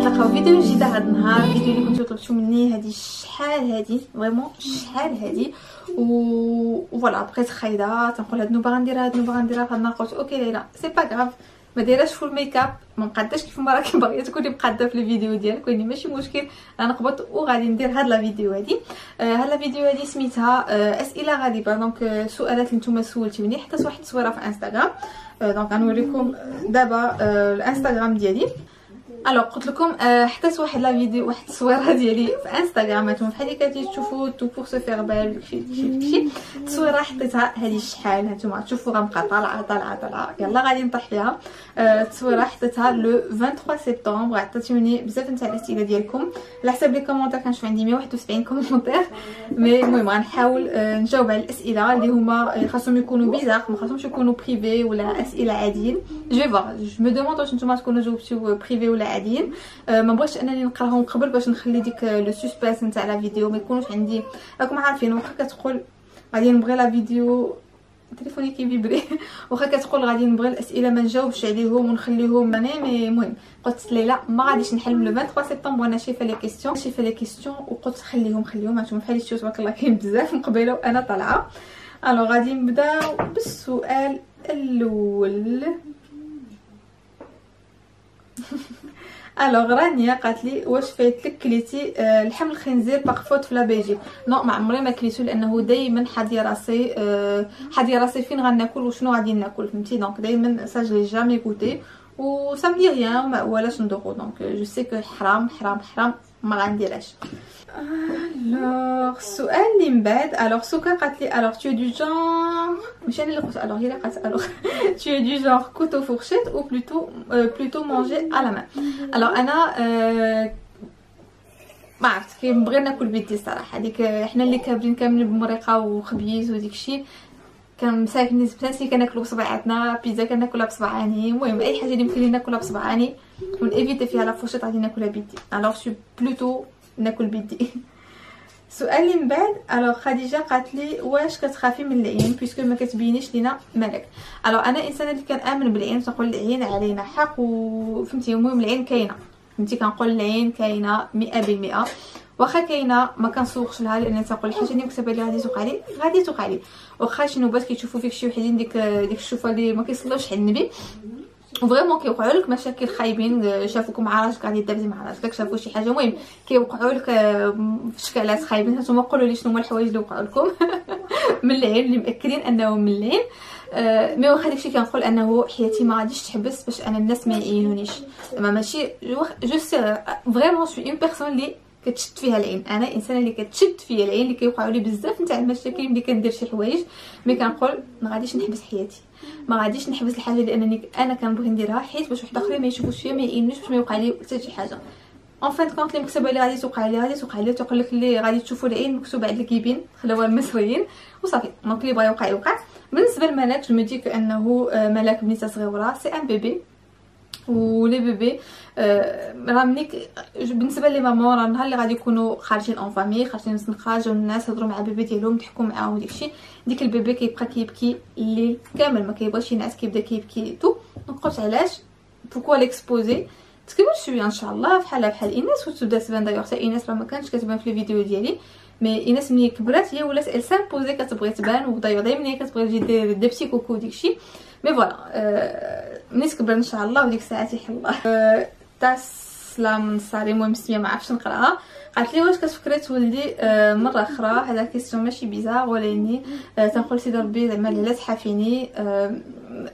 غنلقاو فيديو جديد هذا النهار. فيديو اللي كنتو طلبتو مني هذه شحال هذه فريمون شحال هذه فوالا بقيت خايده تنقول هاد النوبه غنديرها هاد النوبه غنديرها فهاد النهار قلت اوكي ليلى سي با غاف ما دايراش فول ميكاب ما مقاداش كيف ما راكي باغيه تكوني مقاده في الفيديو ديالك يعني ماشي مشكل غنقبط وغادي ندير هاد لا فيديو هادي. هاد لا فيديو هادي سميتها اسئله غريبه دونك سؤالات اللي نتوما سولتوني حتى واحد التصويره في انستغرام. دونك غنوريكم دابا الانستغرام ديالي. الوغ قلت لكم حطيت واحد لا فيديو واحد التصويره ديالي في انستغرام هانتوما بحال اللي كتشوفوا تو بور سو فير بال داكشي التصويره حطيتها هذه شحال هانتوما تشوفوا غنبقى طالعه يلا غادي نطيح فيها. التصويره حطيتها لو 23 سبتمبر عطيتوني بزاف نتاع الاسئله ديالكم على حسب لي كومونتير كنشوف عندي 171 كومونتير مي المهم غنحاول نجاوب على الاسئله اللي هما خاصهم يكونوا بيزار ما خاصهمش يكونوا بريفي ولا اسئله عاديين. جو مو دوموند واش نتوما تكونوا جاوبتوا بريفي ولا عاديين. ما بغيتش انني نقراهم قبل باش نخلي ديك لو سسبانس نتاع لا فيديو ما يكونوش عندي. راكم عارفين واخا كتقول غادي نبغي لا فيديو تليفوني كيفيبري واخا كتقول غادي نبغي الاسئله ما نجاوبش عليهم ونخليهم مي المهم قلت ليلى ما غاديش نحل لو 23 سبتمبر وانا شايفه لي كيسيون وقلت خليهم هانتوما بحال شفتوا تبارك الله كاين بزاف مقبله وانا طالعه. الو غادي نبداو بالسؤال الاول. الوغ رانيا قالت لي واش فايتلك كليتي لحم الخنزير باغفوت في لا بيجيك؟ نو ما عمري ما كليتو لانه دائما حادي راسي فين غناكل وشنو غادي ناكل فهمتي. دونك دائما سا جي جامي غوتي و سا مدي ريان ولاش ندوقو دونك جو سي كو حرام ما غنديرهاش. الوغ السؤال اللي من بعد الوغ سوكا قالت لي الوغ تو دو جونر ماشي انا اللي قلت الوغ هي اللي قالت الوغ تو دو جونر كوتو فورشيت او بلوتو مانجي على مان. الوغ انا ما عرفت كنبغي ناكل بيدي الصراحه. هذيك حنا اللي كابرين كاملين بمريقه وخبيز وديكشي كنساكنين سبانسي كناكلو بصبعاتنا بيتزا كناكلها بصبعاني المهم اي حاجه اللي يمكن لي ناكلها بصبعاني ونيفيتي فيها لا فورشيت غادي ناكلها بيدي. الوغ سو بلوتو ناكل بيدي. السؤال اللي من بعد الوغ خديجه قالت لي واش كتخافي من العين بيسكو ما كتبينيش لينا مالك؟ الوغ انا انسانه اللي كنامن بالعين تنقول العين علينا حق وفهمتي المهم العين كاينه فهمتي كنقول العين كاينه 100% واخا كاينه ما كنسوقش لها لان تنقول الحاجه اللي مكتوبه لي غادي توقع لي واخا شي نوبات كيشوفوا فيك شي وحدين ديك الشوفه اللي ما كيصلوش على النبي فريمون كيوقعوا لك مشاكل خايبين. شافوكم مع راسك غادي دابزي مع راسك شافوا شي حاجه مهم كيوقعوا لك في شكالات خايبين. نتوما قولوا لي شنو هما الحوايج اللي وقعوا لكم من العين اللي مأكدين انه من العين. مي واخا داكشي كنقول انه حياتي ما غاديش تحبس باش انا الناس ما يعينونيش زعما ماشي جو سي فريمون سوي اون بيرسون اللي كتشد فيها العين. انا انسانه اللي كتشد فيا العين اللي كيوقعوا لي بزاف نتاع المشاكل ملي كندير شي حوايج مي كنقول ما غاديش نحبس حياتي ما غاديش نحبس الحاجه لانني انا كنبغي نديرها حيت باش واحد اخرين ما يشوفوش فيا ما يعينونيش باش ما يوقع لي حتى شي حاجه. اون فان كونط اللي مكتوبه لي غادي توقع لي تقول لك اللي غادي تشوفوا العين مكتوب عند الكيبين خلاوها المصريين وصافي دونك اللي بغى يوقع. بالنسبه لملاك جو مدي انه ملاك بنيته صغيره سي ان بيبي ولي بيبي راه منيك بالنسبه لي ماما راه النهار اللي غادي يكونوا خارجين اون فامي خارجين نسنقا جاو الناس هضروا مع البيبي ديالهم ضحكوا معاهم وداكشي ديك البيبي كيبقى كيبكي الليل كامل ما كيبغيش ينعس كيبدا كيبكي تو دونك قلت علاش بوكو ليكسبوزي تكبر شويه ان شاء الله بحال ايناس وتبدا تبان دايوغ حتى ايناس راه ما كانتش كتبان في الفيديو ديالي مي ايناس ملي كبرات هي ولات ال سامبوزي كتبغي تبان ودايوغ دائما هي كتبغي تجي دير دي بسي كوكو داكشي مي فوالا ملي تكبر ان شاء الله وديك الساعه تيحل الله. تسلم النصاري المهم سميه ما عرفتش نقراها قالت لي واش كتفكري تولدي مره اخرى؟ هذا كيسيون ماشي بيزار ولاني تنقول سيدي ربي زعما لا تحافيني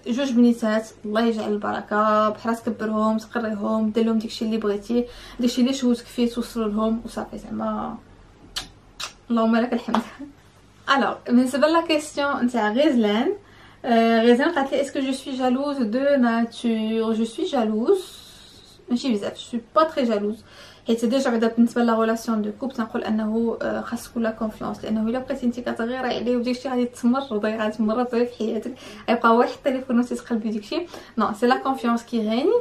جوج بنيتات الله يجعل البركه بحال تكبرهم تقريهم دير لهم داكشي اللي بغيتي داكشي اللي شهوتك فيه توصلوا لهم وصافي زعما اللهم لك الحمد. الوغ بالنسبه لا كيسيون نتاع غيزلان غيزلان قالت لي اسكو جو سوي جالوز دو ناتور؟ جو سوي جالوز ماشي بزاف جو سوي با تري جالوز حيت ديجا بعدا بالنسبه لا ريلاسيون دو كوب تنقول انه خاص تكون لا كونفيونس لانه الا بقيتي انت كتغيري عليه وداكشي غادي تمرضي غادي تمرضي في حياتك غيبقى واحد التليفون وتتقلبي داكشي نو سي لا كونفيونس كي غاني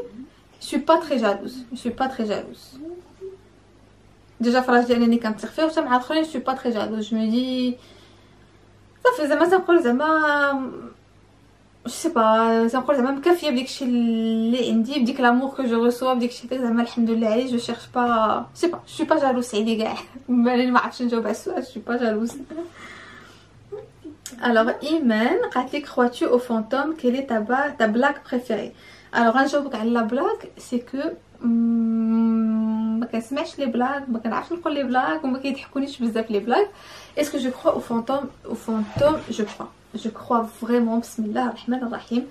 جو با تري جالوز ديجا فراج ديالي انني كنثق فيه وحتى مع الاخرين جو با تري جالوز جو مي دي صافي زعما تنقول زعما سي با تنقول زعما مكافيه بداكشي اللي عندي بديك لامور كو جو ريسوا بداكشي زعما الحمد لله عليه. جو شيرش با سي با جو با جالوس عليه كاع ما عرفتش نجاوب على السؤال. جو با جالوس. Alors Imen قالت لك crois-tu au fantôme, quelle est ta blague préférée. Alors غنجاوبك على لا بلاك سي كو ما كنسمعش لي بلاك ما كنعرفش نقول لي بلاك وما كيضحكونيش بزاف لي بلاك. اسكو جو كرو او فانتوم جو كرو فريمون بسم الله الرحمن الرحيم.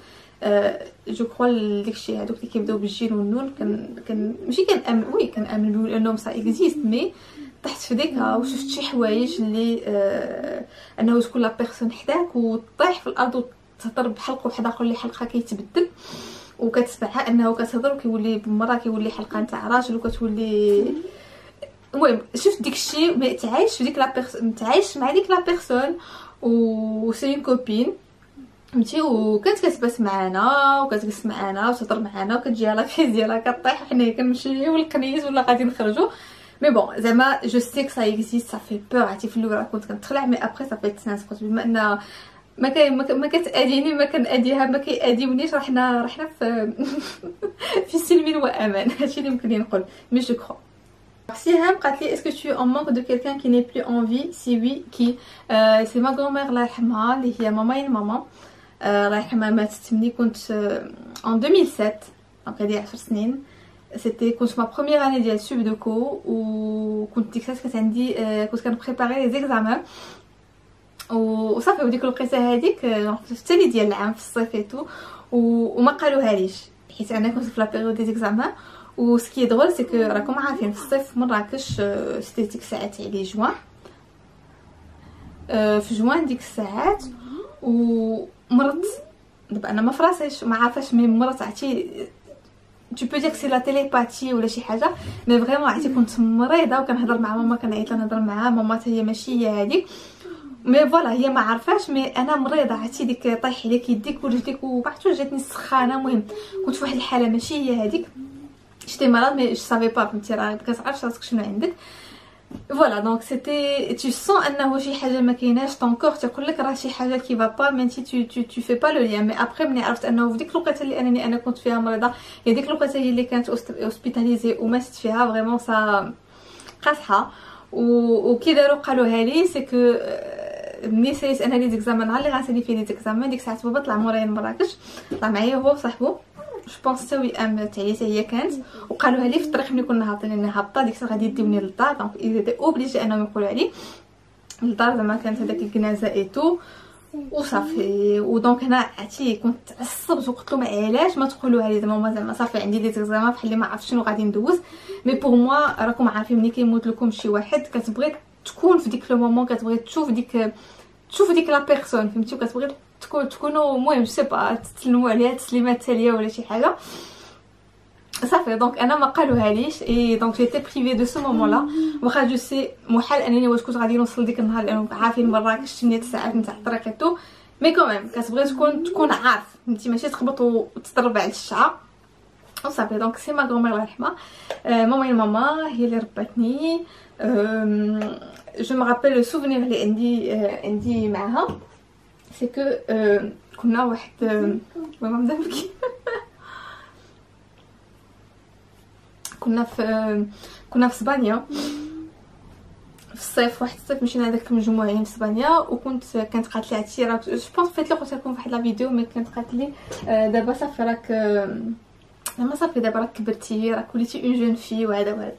جو كرو داكشي هذوك اللي كيبداو بالجيم والنون كان ماشي كنامن وي كنامن بهم لانهم سا اكزيست مي طحت في ديكها وشفت شي حوايج اللي انه تكون لا بيرسون حداك وطيح في الارض وتهضر بحلق واحد اخر اللي حلقها كيتبدل وكتسمعها انه كتهضر وكيولي بالمره كيولي حلقه نتاع راجل وكتولي المهم شفت داكشي ما تعايش في ديك لا بيرسون تعايش مع ديك لا بيرسون و سي اون كوبين فهمتي وكانت كتبات معانا وكتجلس معانا وتهضر معانا وكتجيها لا كريز ديالها كطيح حنايا كنمشيو للقنيس ولا غادي نخرجوا مي بون زعما جو سي كو سا اكزيست سا في بور. عرفتي في الاول كنت كنتخلع مي ابري صافي تناسقت بما ان ما كتاديني ما كناديها ما كياديونيش رحنا في في سلم وامان. هادشي اللي يمكن لي نقول مي جو كرو. سيهام قالت لي اسكو tu es en manque de quelqu'un qui n'est plus en vie si oui qui c'est ma grand-mère الله يرحمها اللي هي ماماي ماما الله يرحمها ماتت ملي كنت en 2007 دونك هادي 10 سنين. سيتي كنت ما بروميير اني ديال سوب دو كو وكنت ديك الساعه كانت عندي كنت كنبريباري لي زيكزامان وصافي وديك الوقيته هذيك في الثاني ديال العام في الصيف ايتو وما قالوهاليش حيت انا كنت في لا بيريود دي زيكزامان. وسكي دغول سي كو راكم عارفين في الصيف في مراكش سيتي ديك الساعات على جوان في جوان ديك الساعات ومرضت. دابا انا ما فراسيش ما عارفاش مي مرضت. عرفتي tu peux dire que c'est la télépathie ولا شي حاجه مي فريمون عرفتي كنت مريضه وكنهضر مع ماما كنعيط نهضر معها ماما حتى هي ماشي هي هذيك مي فوالا هي ما عارفاش مي انا مريضه. عرفتي ديك طيح عليك يديك ورجليك وبعثتو جاتني السخانه. المهم كنت في واحد الحاله ماشي هي هذيك جيتي مرض مي جو سافي با فهمتي راه كتعرفش راسك شنو عندك. فوالا دونك سيتي تو سون انه شي حاجه ما كايناش طون كور تقول لك راه شي حاجه كي با با مي تو في با لو ليان. مي ابري ملي عرفت انه في ديك الوقيته اللي انا كنت فيها مريضه هي ديك الوقيته هي اللي كانت اوسبيتاليزي وماتت فيها فريمون سا قاصحه. وكي داروا قالوها لي سي كو ملي سيت انا لي زيكزامان نهار اللي غنسالي فيه لي زيكزامان ديك الساعه بابا طلع مورايا لمراكش طلع معايا هو وصاحبو جو بونس تاوي ام تاعي هي كانت وقالوها لي في الطريق ملي كنا هابطين انا هابطه ديك الساعه غادي يديوني للدار دونك ايزيتي اوبليجي انهم يقولوا علي للدار زعما كانت هذاك الكنازه ايتو وصافي. ودونك هنا عرفتي كنت تعصبت وقلت لهم علاش ما تقولوها لي زعما صافي عندي لي زعما بحال اللي ما عرفتش شنو غادي ندوز. مي بور موا راكم عارفين ملي كيموت لكم شي واحد كتبغي تكون في ديك لو مومون كتبغي تشوف ديك لا بيرسون فهمتي وكتبغي تكونوا المهم سي با تسلموا عليها تسليمات تاليه ولا شي حاجه صافي. دونك انا ما قالوها ليش اي دونك جيتي بريفي دو سو مومون لا واخا جو سي محال انني واش كنت غادي نوصل ديك النهار لانه عارفين مراكش 8 ساعات نتاع الطريق تو مي كوميم كتبغي تكون عارف فهمتي ماشي تخبط وتضرب على الشعر وصافي. دونك سي ما غومير الله يرحمها ماما هي اللي رباتني. جو me rappelle le souvenir اللي عندي معها سي كو كنا واحد ماما مزال نبكي كنا في اسبانيا في الصيف واحد الصيف مشينا هذاك مجموعين في اسبانيا كانت قالت لي عرفتي راك جو بونس فايت لي قلت لكم في واحد لا فيديو مي كانت قالت لي دابا صافي راك زعما صافي دابا راك كبرتي راك وليتي اون جون في وهذا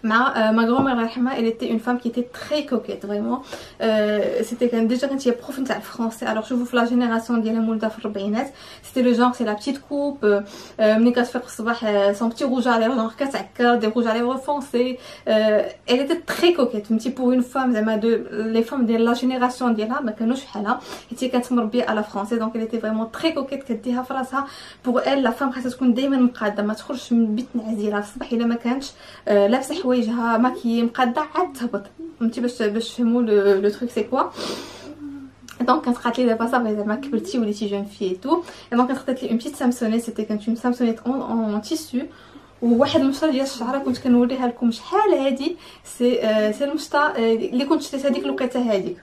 مع ما غرومير الله يرحمها elle était une femme qui était très coquette vraiment c'était كان ديجا كانت هي بروف نتاع الفرونسي. الوغ شوفوا في لا جينيراسيون ديالها مولده في الربعينات سيتي لو جونغ سي لا بتيت كوب ملي كتفيق الصباح سون بتي روج على جونغ كتعكر دي روج على فونسي elle était très coquette فهمتي بور اون فام زعما دو لي فام ديال لا جينيراسيون ديالها ما كانوش بحالها حيت هي كانت مربيه على فرونسي دونك elle était vraiment très coquette كديها في راسها بور elle لا فام خاصها تكون دائما مقاده ما تخرجش من البيت نعزيله في الصباح الا ما كانتش لابسه حوايجها ماكي مقاده عاد تهبط فهمتي باش تفهموا لو تروك سي كوا. دونك كانت قالت لي دابا صافي زعما كبرتي وليتي جون في تو دونك كانت خدات لي اون بيت سامسونيت سيتي كانت اون سامسونيت اون تيسو وواحد المشطه ديال الشعره كنت كنوريها لكم شحال هادي سي المشطه اللي كنت شريتها ديك الوقيته هذيك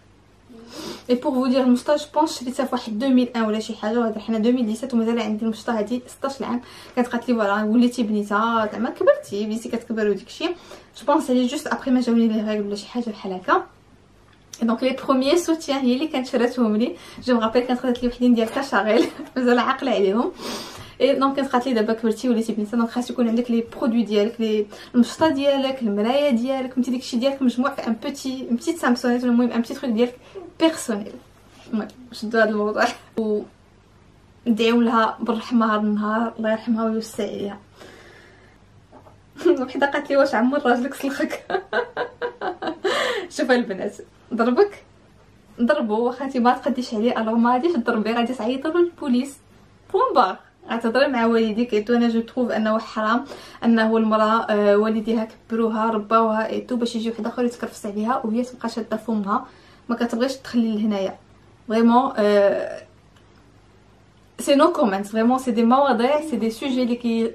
اي بور فو دير المشطه جو بونس شريتها في واحد 2001 ولا شي حاجه، وهذا حنا 2017 ومازال عندي المشطه هذه 16 عام. كانت قالت لي فوالا وليتي بنيته زعما كبرتي بديتي كتكبر وديك الشيء. جو بونس عليه جوست ابري ما جاوني لي ريغل ولا شي حاجه بحال هكا. دونك لي بروميير سوتيان هي اللي كانت شراتهم لي. جو مغابيل كانت خدات لي وحدين ديال كاشاغيل مازال عاقله عليهم. اي دونك كانت قالت لي دابا كبرتي وليتي بنيته، دونك خاص يكون عندك لي برودوي ديالك، لي المشطه ديالك، المرايه ديالك، فهمتي داكشي ديالك مجموع في ان بيتي سامسونيت، المهم ان بيتي تروك ديالك بيرسونيل. المهم شدوا هذا الموضوع و ندعيو لها بالرحمه هذا النهار، الله يرحمها ويوسع عليها. وحده قالت لي واش عمر راجلك سلخك. شوف البنات، ضربك ضربو واخا انت ما تقديش عليه، الوغ ما غاديش تضربي، غادي تعيطي للبوليس بوين بار. غتهضري مع والديك ايتو. انا جو تروف انه حرام انه المراه والديها كبروها رباوها ايتو باش يجي واحد اخر يتكرفس عليها وهي تبقى شاده فمها ما كتبغيش تخلي لهنايا. فريمون سي نو كومنت، فريمون سي دي مواضيع، سي دي سوجي اللي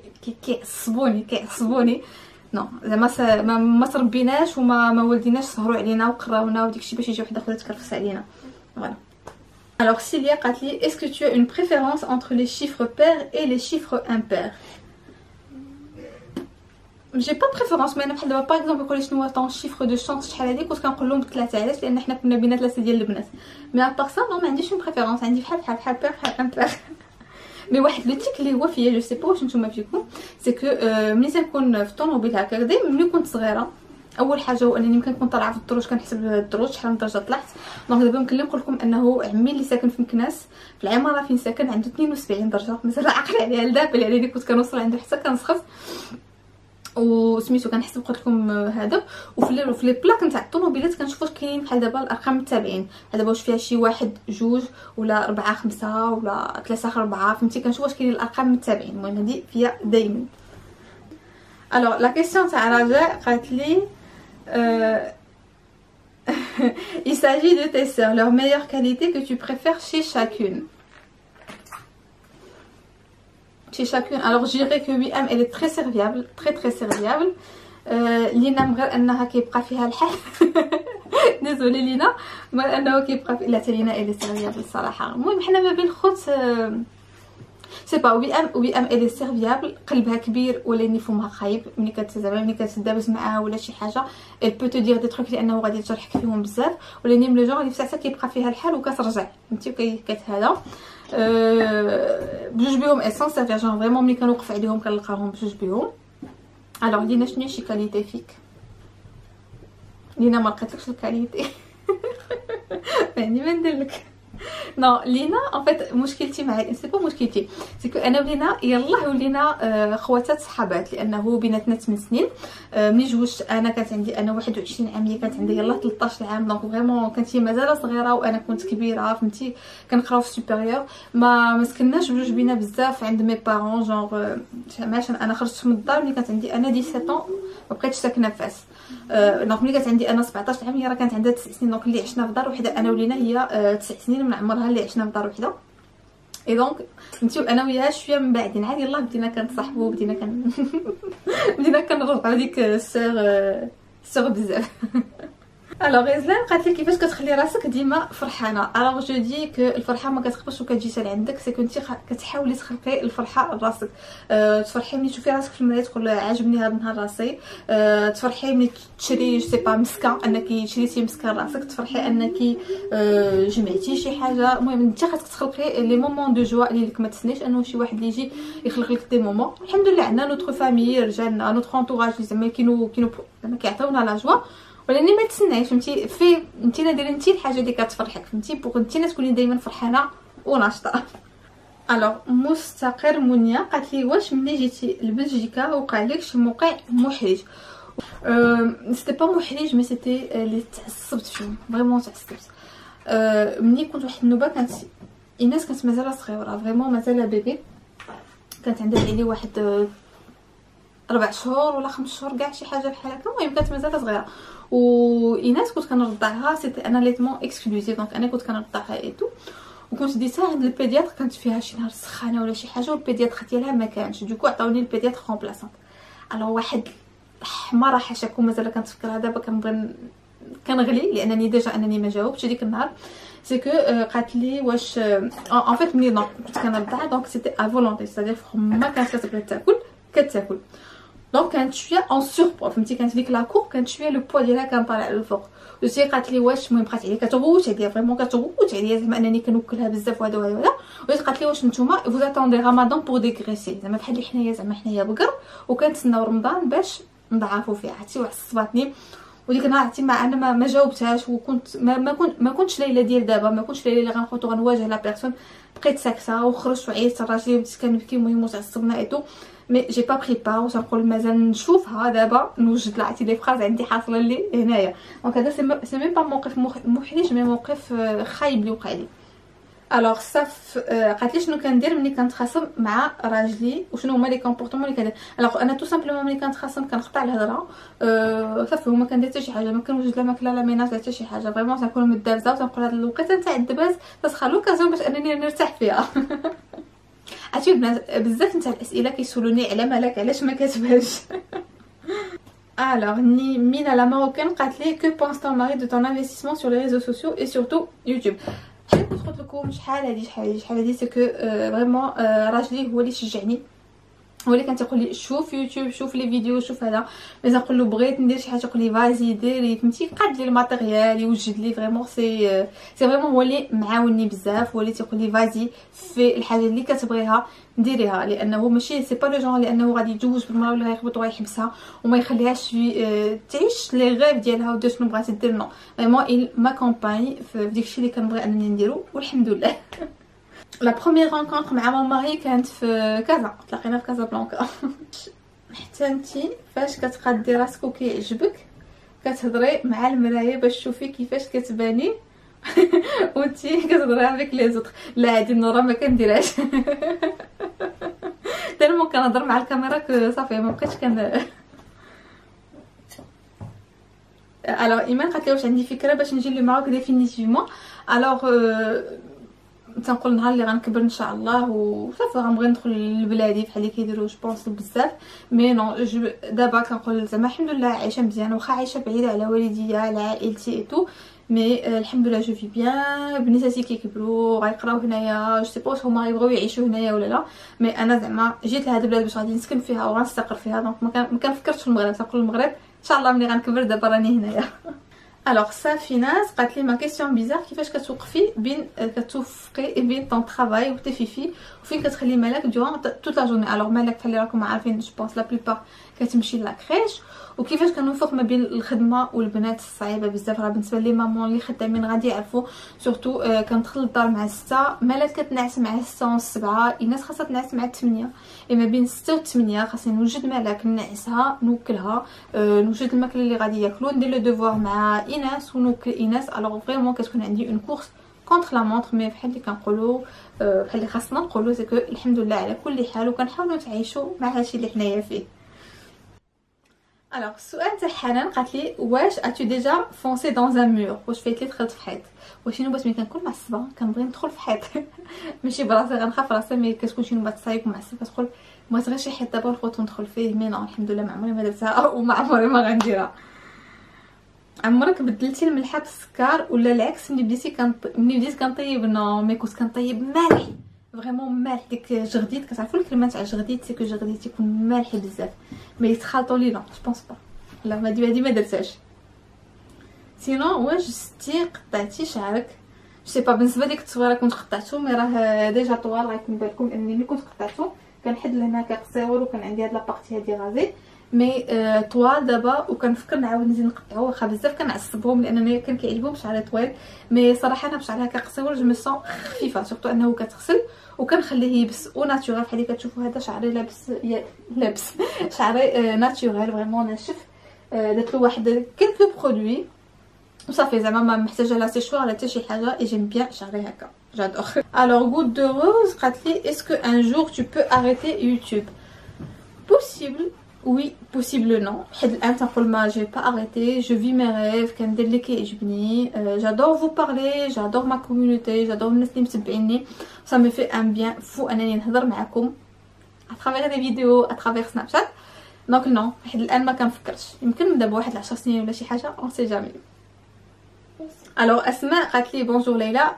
كيعصبوني نو زعما ما تربيناش وما ولديناش سهروا علينا وقراونا وداكشي باش يجي واحد اخر يتكرفس علينا. فوالا. Alors Cilia قالت لي est-ce que tu as une préférence entre les chiffres pairs et les chiffres impairs؟ j'ai pas préférence، mais انا بحال دابا باغ اكزومبل نقول شنو هو طون شيفر دو شانس شحال هذيك كنت كنقول لهم بثلاثه، علاش؟ لان حنا كنا بينا ثلاثه ديال البنات. مي ابار سا نو ما عنديش اون بريفيرونس، عندي بحال بير بحال امبير. مي واحد لو تيك اللي هو فيا جو سي با واش نتوما فيكم، سي كو ملي تنكون في الطوموبيل هكا دايما ملي كنت صغيره، اول حاجه هو انني يمكن كنت طالعه في الدروج كنحسب الدروج شحال من درجه طلعت. دونك دابا يمكن لي نقول لكم انه عمي اللي ساكن في مكناس في العماره فين ساكن عنده 72 درجه، مازال عاقله عليها لدابا، يعني كنت كنوصل عنده حتى كنسخف وسميتو كنحسب قلت لكم هذا. وفي لي بلاك نتاع الطوموبيلات كنشوف واش كاين بحال دابا الارقام التابعين، دابا واش فيها شي 1 2 ولا 4 5 ولا 3 4، فهمتي كنشوف واش كاين الارقام التابعين. المهم هذه فيها دائما. الوغ لا كيسيون تاع رجاء قالت لي il s'agit de tes sœurs, leur meilleure qualité que tu préfères chez chacune. Chez chacune. Alors je dirais que Wiam elle est très serviable, très serviable. لينا غير انها كيبقى فيها الحال. ديزولي لينا ما انه كيبقى لا حتى لينا elle est serviable الصراحه. المهم حنا ما بين خوت سي با وي ام الي سيرفيابل، قلبها كبير ولاني فمها خايب. ملي ملي كتدابز معاها ولا شي حاجه ال بو تو دير دي تروك لانه غادي تجرحك فيهم بزاف، ولاني من لو جون اللي في ساعتها كيبقى فيها الحال وكترجع فهمتي كتهذا. بجوج بهم اسونس جون فريمون ملي كنوقف عليهم كنلقاهم بجوج بهم. الوغ لينا شنو شي كاليتي فيك؟ لينا ما لقيتلكش الكاليتي. يعني ما نديرلك نو لينا ان فيت مشكلتي مع سي با مشكلتي سي كو انا ولينا يلاه ولينا خواتات صحابات، لانه بيناتنا 8 سنين. ملي جوجت انا كانت عندي انا 21 عام، هي كانت عندها يلاه 13 عام. دونك فريمون كانت هي مازال صغيره وانا كنت كبيره فهمتي، كنقراو في سوبيريور. ما سكناش بجوج بينا بزاف عند مي بارون جونغ ماشي. انا خرجت من الدار ملي كانت عندي انا 17 ما بقيتش ساكنه في فاس. دونك ملي كانت عندي انا 17 عام هي راه كانت عندها 9 سنين. دونك اللي عشنا في دار وحده انا ولينا هي 9 سنين من عمرها اللي عشنا في دار وحده. اي دونك فهمتي انا وياها شويه من بعدين عاد يلاه بدينا كنتصاحبوا بدينا كنرجعوا ديك السوغ بزاف. الوغ غزلان قالت لي كيفاش كتخلي راسك ديما فرحانه. الوغ جو دي كو الفرحه ما كتخرجش وكتجي حتى لعندك، سي كنتي كتحاولي تخلقي الفرحه لراسك. تفرحي ملي تشوفي راسك في المرايه تقول عاجبني هذا النهار راسي. تفرحي ملي تشري جو سي با مسكه انك شريتي مسكه لراسك. تفرحي انك جمعتي شي حاجه. المهم انت خاصك تخلقي لي مومون دو جوا اللي لك، ما تسنيش انه شي واحد اللي يجي يخلق لك دي مومون. الحمد لله عندنا نوتر فامي رجالنا نوتر انتوراج اللي زعما كيعطيونا لا جوا، ولاني ما تسنايش فهمتي انتينا ديري انتي الحاجه اللي كتفرحك فهمتي بوغ انتينا تكوني دائما فرحانه وناشطه. الوغ مستقر منيا قالت لي واش ملي جيتي لبلجيكا وقع لك شي موقع محرج؟ سيتي با محرج مي سيتي اللي تعصبت فيه فريمون تعصبت. ملي كنت واحد النوبه كانت ايناس كانت مازال صغيره فريمون مازال بيبي، كانت عندها عليه واحد 4 شهور ولا 5 شهور كاع شي حاجه بحال هكا. المهم كانت مازال صغيره وايناس كنت كنرضعها سيتي انا ليتمون اكسكلوزيف. دونك انا كنت كنرضعها ايتو وكنت ديتها عند البيدياتر. كانت فيها شي نهار سخانه ولا شي حاجه والبيدياتر ديالها ما كانش، دوكو عطاوني البيدياتر كومبلاسونط. الوغ واحد حماره حاشاكم مازال كنتفكرها دابا كنبغي كنغلي لانني ديجا انني ما جاوبتش ديك النهار. سي كو قالت لي واش ان فيت ملي كنت كنرضع دونك سيتي ا فولونتي سيتادير ما كانت كتبغي تاكل كتاكل دونك كانت شويه اون سوربوا فهمتي كانت ديك لا كور كانت شويه لو بوا ديالها كان طالع للفوق وسي قالت لي واش المهم بقات عليا كتغوت عليا فريمون كتغوت عليا زعما انني كنوكلها بزاف وهذا وهذا وهذا قالت لي واش نتوما فو اتوندي رمضان بور ديغريسي زعما بحال اللي حنايا زعما حنايا بقر وكنتسناو رمضان باش نضعفوا فيها عرفتي وعصباتني وديك النهار عرفتي ما انا ما جاوبتهاش وكنت ما كنتش ليله ديال دابا ما كنتش ليله اللي غنخوتو غنواجه لا بيرسون بقيت ساكته وخرجت وعيطت لراجلي وبديت كنبكي المهم وتعصبنا ايتو مي جي با بري با وتنقول مازال نشوفها دابا نوجد لها عرفتي لي فراز عندي حاصله لي هنايا دونك هذا سي ميم با موقف محرج مي موقف خايب اللي وقع لي الوغ صاف قالت لي شنو كندير ملي كنتخاصم مع راجلي وشنو هما لي كومبورطمون اللي كندير الوغ انا تو سامبلومون ملي كنتخاصم كنقطع الهضره صافي هما كندير حتى شي حاجه ما كنوجد لا ماكله لا ميناج لا حتى شي حاجه فريمون تنكون مدابزه وتنقول هاد الوقيته نتاع الدباز تسخى لوكازيون باش انني نرتاح فيها عرفتي بزاف نتاع الاسئله كيسولوني على مالك علاش ما كتبانش Alors, Mina la marocaine, que pense ton mari de ton investissement sur les réseaux sociaux et surtout YouTube? قلت لكم شحال هادي سي كو فريمون راجلي هو اللي شجعني هو اللي كان تيقول لي شوف يوتيوب شوف لي فيديو شوف هذا ملي نقول له بغيت ندير شي حاجه يقول لي فازي ديري فهمتي قاد لي الماتيريال يوجد لي فريمون سي فريمون هو اللي معاوني بزاف هو اللي تيقول لي فازي في الحاجه اللي كتبغيها ديريها لانه ماشي سي با لو جون لانه غادي يتزوج بالمراه ولا غيخبط ويحبسها وما يخليهاش تعيش لي غيف ديالها ودير شنو بغات دير نو فريمون ما كومباني في داكشي اللي كنبغي انني نديرو والحمد لله لا بروميير رونكونطر مع مون ماري كانت في كازا تلاقينا في كازابلانكا حتى انتي فاش كتقادي راسك وكيعجبك كتهضري مع المرايه باش تشوفي كيفاش كتباني وانتي كتهضري افيك لي زوطر لا هادي النورا ما كنديرهاش تالمون كنهضر مع الكاميرا صافي ما بقيتش الوغ ايمان قالت لي واش عندي فكره باش نجي للماروك ديفينيتيفمون الوغ تنقول نهار اللي غنكبر ان شاء الله وصافي غنبغي ندخل لبلادي بحال اللي كيديروا جو بونس بزاف مي نو دابا كنقول زعما الحمد لله عايشه مزيان واخا عايشه بعيده على والديا على عائلتي ايتو مي الحمد لله جو في بيان بنيتاتي كيكبروا غيقراو هنايا جو سي بوس هما غيبغيو يعيشوا هنايا ولا لا مي انا زعما جيت لهاد البلاد باش غادي نسكن فيها وغنستقر فيها دونك ما كنفكرش في المغرب تنقول المغرب ان شاء الله ملي غنكبر دابا راني هنايا الوغ صافي ناس قالت لي ما كيسيون بيزار كيفاش كتوقفي بين كتوفقي بين طون طرافاي وتفيفي وفين كتخلي مالك دوغون توت لا جورني الوغ مالك بحال اللي راكم عارفين جو بونس لا بلوبار كتمشي لا كريش وكيفاش كنوفق ما بين الخدمه والبنات الصعيبه بزاف راه بالنسبه لي مامون اللي خدامين غادي يعرفوا سورتو كندخل للدار مع 6 مالات كتنعس مع 6 و 7 الناس خاصها تنعس مع 8 ما بين 6 و 8 خاصني نوجد مالك نعسها نوكلها نوجد الماكله اللي غادي ياكلوا ندير لو دوفوار مع ايناس ونوكل ايناس الوغ فريمون كتكون عندي اون كورس كونتر لا مونطر مي بحال اللي كنقولوا بحال اللي خاصنا نقولوا سي كو الحمد لله على كل حال وكنحاولوا نتعايشوا مع هادشي اللي حنايا فيه الوغ السؤال تاع حنان قالت لي واش اتو ديجا فونسي دون ان مور واش فايت لي دخلت في حيط واش شي نوبات ملي كنكون معصبه كنبغي ندخل في حيط ماشي براسي غنخاف راسي مي كتكون شي نوبات صايب ومعصبه كتقول بغيت غير شي حيط دابا نخوت ندخل فيه مي نو الحمد لله ما عمري ما درتها وما عمري ما غنديرها عمرك بدلتي الملحه بالسكر ولا العكس ملي بديت كنطيب نو مي كنت كنطيب مالح فريمون مالح ديك جغديد كتعرفوا الكلمه تاع جغديد سي كو جغديد تيكون مالح بزاف مي يتخلطوا لي لا جو بونس با لا هادي ما درتهاش سينو واش ستي قطعتي شعرك جو سي با بالنسبه ليك التصويره كنت قطعته مي راه ديجا طوال غيكون بالكم انني ملي كنت قطعته كنحد لهنا كقصيور وكان عندي هاد لابارتي هادي غازي مي طوال دابا وكنفكر نعاود نزيد نقطعو واخا بزاف كنعصبهم لانني كان كيعجبهم شعري طويل مي صراحه انا بشعري هكا قصيور جو مي سون خفيفه سورتو انه كتغسل وكنخليه يبس او ناتورال بحال اللي كتشوفوا هذا شعري لابس شعري ناتورال فريمون ناشف درت له واحد كلكو برودوي وصافي زعما ما محتاجه لا سيشوار لا حتى شي حاجه اي جيم بيان شعري هكا جادور الوغ غوت دو روز قالت لي اسكو ان جور تو بو اريتي يوتيوب بوسيبل وي بوسيبل نو حد الان تنقول ما جي با اريتي جو في مي ريف كندير اللي كيعجبني جادور فو بارلي جادور ما كوميونيتي جادور الناس اللي متبعيني سا مي في ان بيان فو انني نهضر معكم اترافيغ دي فيديو اترافيغ سناب شات دونك نو حد الان ما كنفكرش يمكن نبدا بواحد 10 سنين ولا شي حاجه اون سي جامي الوغ اسماء قالت لي بونجور ليلى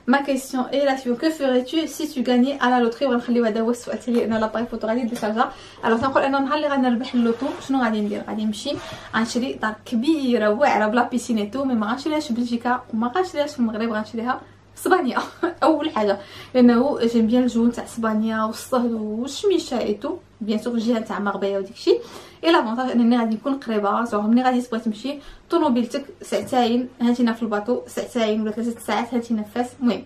ما كيسيون اي لا سيون كو فيغي سي تو غاني على لوتري. وغنخليو هذا هو السؤال تاعي انا لاباي فوتو غادي ندير شارجا. الوغ تنقول انا النهار اللي غنربح اللوطو شنو غادي ندير؟ غادي نمشي غنشري دار كبيره واعره بلا بيسين اي تو، مي ما غنشريهاش في بلجيكا وما غنشريهاش في المغرب، غنشريها في اسبانيا اول حاجه لانه جيم بيان الجو تاع اسبانيا والصهد والشميشه اي تو بيان سور الجهه تاع مغربيه وداكشي. اي لافونتاج انني غادي نكون قريبه، زعما ملي غادي تبغي تمشي طوموبيلتك ساعتين هانتينا في الباطو، ساعتين ولا 3 ساعات هانتينا في فاس. المهم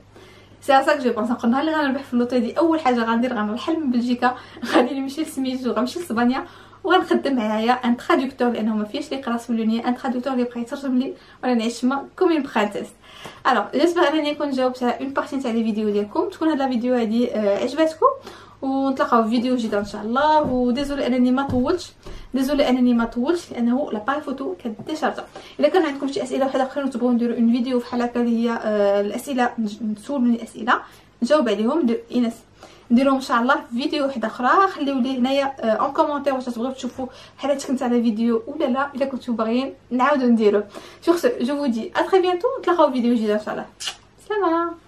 سي سا كو جو بونس. نقول النهار اللي غنربح في اللوطو دي اول حاجه غندير غنرحل من بلجيكا، غادي نمشي لسميتو غنمشي لاسبانيا وغنخدم معايا ان ترادكتور لانه ما فيهاش لي قراص مليونيه، ان ترادكتور اللي بغى يترجم لي وانا نعيش تما كوم اون برانسيس. الوغ جيسبر انني نكون جاوبت على اون بارتي تاع لي فيديو ديالكم، تكون هاد لا فيديو هادي عجبتكم، ونتلاقاو في فيديو جديد ان شاء الله. وديزولي انني ما طولتش لانه لاباي فوتو كديشارجا. الا كان عندكم شي اسئله وحده اخرين تبغوا نديروا اون فيديو بحال هكا اللي هي الاسئله تسولوني اسئله نجاوب عليهم نديرهم ان شاء الله في فيديو واحد اخرى. خليو لي هنايا اون كومونتير واش تبغيو تشوفوا حالات كنت على فيديو ولا لا. الا كنتو باغيين نعاودو نديرو. جو فو دي ا تري بيانتو، نتلاقاو في فيديو جديد ان شاء الله. سلامه.